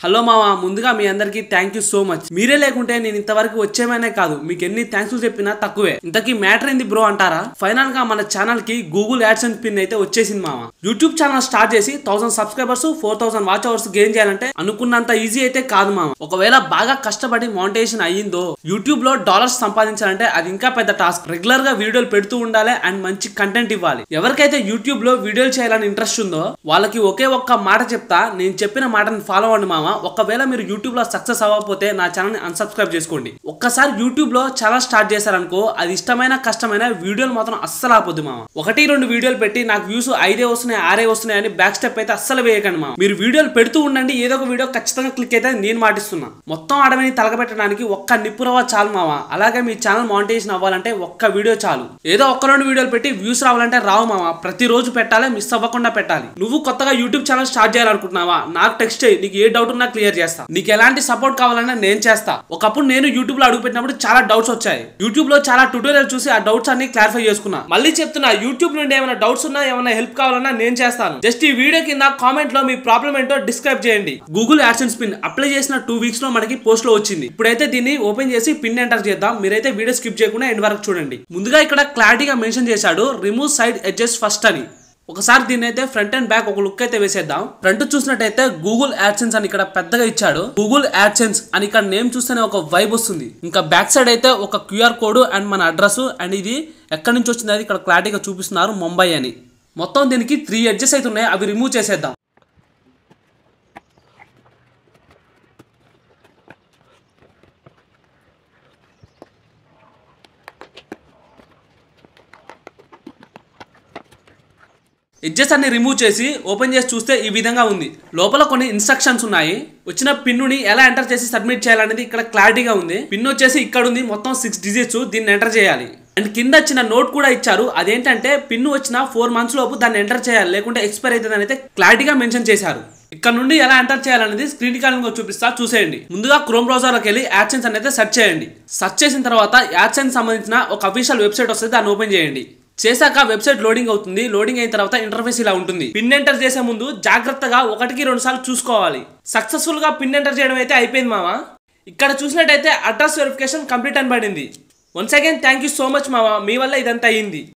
Hello మావా, ముందుగా మీ అందరికి థ్యాంక్ యూ సో మచ్. మీరే లేకుంటే నేను ఇంతవరకు వచ్చేమనే కాదు, మీకు ఎన్ని థ్యాంక్స్ చెప్పినా తక్కువే. ఇంతకీ మ్యాటర్ ఏంది బ్రో అంటారా? ఫైనల్ గా మన ఛానల్ కి గూగుల్ యాడ్సెన్స్ పిన్ అయితే వచ్చేసింది మావా. యూట్యూబ్ ఛానల్ స్టార్ట్ చేసి 1000 సబ్స్క్రైబర్స్ 4000 వాచ్ అవర్స్ గెయిన్ చేయాలంటే అనుకున్నంత ఈజీ అయితే కాదు మావా. ఒకవేళ బాగా కష్టపడి మౌంటేషన్ అయ్యిందో యూట్యూబ్ లో డాలర్స్ సంపాదించాలంటే అది ఇంకా పెద్ద టాస్క్. రెగ్యులర్ గా వీడియోలు పెడుతూ ఉండాలి అండ్ మంచి కంటెంట్ ఇవ్వాలి. ఎవరికైతే యూట్యూబ్ లో వీడియోలు చేయాలని ఇంట్రెస్ట్ ఉందో వాళ్ళకి ఒకే ఒక్క మాట చెప్తా, నేను చెప్పిన మాటని ఫాలో అవ్వండి మావా. ఒకవేళ మీరు యూట్యూబ్ లో సక్సెస్ అవ్వకపోతే నా ఛానల్ ని అన్సబ్స్క్రైబ్ చేసుకోండి. ఒక్కసారి యూట్యూబ్ లో చాలా స్టార్ట్ చేశారనుకో, అది ఇష్టమైన కష్టమైన వీడియోలు మాత్రం అస్సలు ఆపొద్దు మామ. 1-2 వీడియోలు పెట్టి నాకు వ్యూస్ 5 వస్తున్నాయి 6 వస్తున్నాయి అని బ్యాక్ స్టెప్ అయితే అస్సలు వేయకండి మామ. మీరు వీడియోలు పెడుతూ ఉండండి, ఏదో ఒక వీడియో ఖచ్చితంగా క్లిక్ అయితే నేను మాటిస్తున్నా. మొత్తం అడవిని తలగబెట్టడానికి ఒక్క నిప్పురవ చాలు మామ. అలాగే మీ ఛానల్ మానిటైజేషన్ అవ్వాలంటే ఒక్క వీడియో చాలు. ఏదో 1-2 వీడియోలు పెట్టి వ్యూస్ రావాలంటే రావు మామ. ప్రతిరోజు పెట్టాలి, మిస్ అవ్వకుండా పెట్టాలి. నువ్వు కొత్తగా యూట్యూబ్ ఛానల్ స్టార్ట్ చేయాలనుకుంటున్నావా? నాకు టెక్స్ట్ చేయి, నీకు ఏ డౌట్ ఉన్నా క్లియర్ చేస్తా. నీకు ఎలాంటి సపోర్ట్ కావాలన్నా నేను చేస్తా. ఒకప్పుడు నేను యూట్యూబ్ లో అడుగు పెట్టినప్పుడు చాలా డౌట్స్ వచ్చాయి. యూట్యూబ్ లో చాలా ట్యూటోరియల్ చూసి ఆ డౌట్స్ అన్ని క్లారిఫై చేసుకున్నా. మళ్ళీ చెప్తున్నా, యూట్యూబ్ నుండి ఏమైనా డౌట్స్ ఉన్నా ఏమైనా హెల్ప్ కావాలన్నా నేను చేస్తాను. జస్ట్ ఈ వీడియో కింద కామెంట్ లో మీ ప్రాబ్లం ఏంటో డిస్క్రైబ్ చేయండి. గూగుల్ యాడ్సెన్స్ పిన్ అప్లై చేసిన 2 వీక్స్ లో మనకి పోస్ట్ లో వచ్చింది. ఇప్పుడైతే దీన్ని ఓపెన్ చేసి పిన్ ఎంటర్ చేద్దాం. మీరైతే వీడియో స్కిప్ చేయకుండా ఎండ్ వరకు చూడండి. ముందుగా ఇక్కడ క్లారిటీగా మెన్షన్ చేశాడు రిమూవ్ సైడ్ ఎడ్జెస్ ఫస్ట్ అని. ఒకసారి దీన్ని అయితే ఫ్రంట్ అండ్ బ్యాక్ ఒక లుక్ అయితే వేసేద్దాం. ఫ్రంట్ చూసినట్టయితే గూగుల్ యాడ్సెన్స్ అని ఇక్కడ పెద్దగా ఇచ్చాడు. గూగుల్ యాడ్సెన్స్ అని ఇక్కడ నేమ్ చూస్తేనే ఒక వైబ్ వస్తుంది. ఇంకా బ్యాక్ సైడ్ అయితే ఒక క్యూఆర్ కోడ్ అండ్ మన అడ్రస్ అండ్ ఇది ఎక్కడి నుంచి వచ్చింది అది ఇక్కడ క్లారిటీగా చూపిస్తున్నారు, ముంబై అని. మొత్తం దీనికి 3 ఎడ్జెస్ అయితే ఉన్నాయి, అవి రిమూవ్ చేసేద్దాం. ఎడ్జెస్ అన్ని రిమూవ్ చేసి ఓపెన్ చేసి చూస్తే ఈ విధంగా ఉంది. లోపల కొన్ని ఇన్స్ట్రక్షన్స్ ఉన్నాయి. వచ్చిన పిన్నుని ఎలా ఎంటర్ చేసి సబ్మిట్ చేయాలనేది ఇక్కడ క్లారిటీగా ఉంది. పిన్ వచ్చేసి ఇక్కడ ఉంది, మొత్తం 6 డిజిట్స్. దీన్ని ఎంటర్ చేయాలి. అండ్ కింద వచ్చిన నోట్ కూడా ఇచ్చారు. అదేంటంటే పిన్ను వచ్చిన 4 మంత్స్ లోపు దాన్ని ఎంటర్ చేయాలి, లేకుంటే ఎక్స్పైర్ అవుతుంది అని అయితే క్లారిటీగా మెన్షన్ చేశారు. ఇక్కడ నుండి ఎలా ఎంటర్ చేయాలనేది స్క్రీన్ రికార్డింగ్ చూపిస్తా, చూసేయండి. ముందుగా క్రోమ్ బ్రౌజర్ లోకి వెళ్ళి యాడ్సెన్స్ అనేది సెర్చ్ చేయండి. సెర్చ్ చేసిన తర్వాత యాడ్సెన్స్ సంబంధించిన ఒక అఫీషియల్ వెబ్సైట్ వస్తుంది, దాన్ని ఓపెన్ చేయండి. చేశాక వెబ్సైట్ లోడింగ్ అవుతుంది. లోడింగ్ అయిన తర్వాత ఇంటర్ఫేస్ ఇలా ఉంటుంది. పిన్ ఎంటర్ చేసే ముందు జాగ్రత్తగా 1-2 సార్లు చూసుకోవాలి. సక్సెస్ఫుల్ గా పిన్ ఎంటర్ చేయడం అయితే అయిపోయింది మామ. ఇక్కడ చూసినట్టయితే అడ్రస్ వెరిఫికేషన్ కంప్లీట్ అని పడింది. Once again thank you so much మామ, మీ వల్ల ఇదంతా అయ్యింది.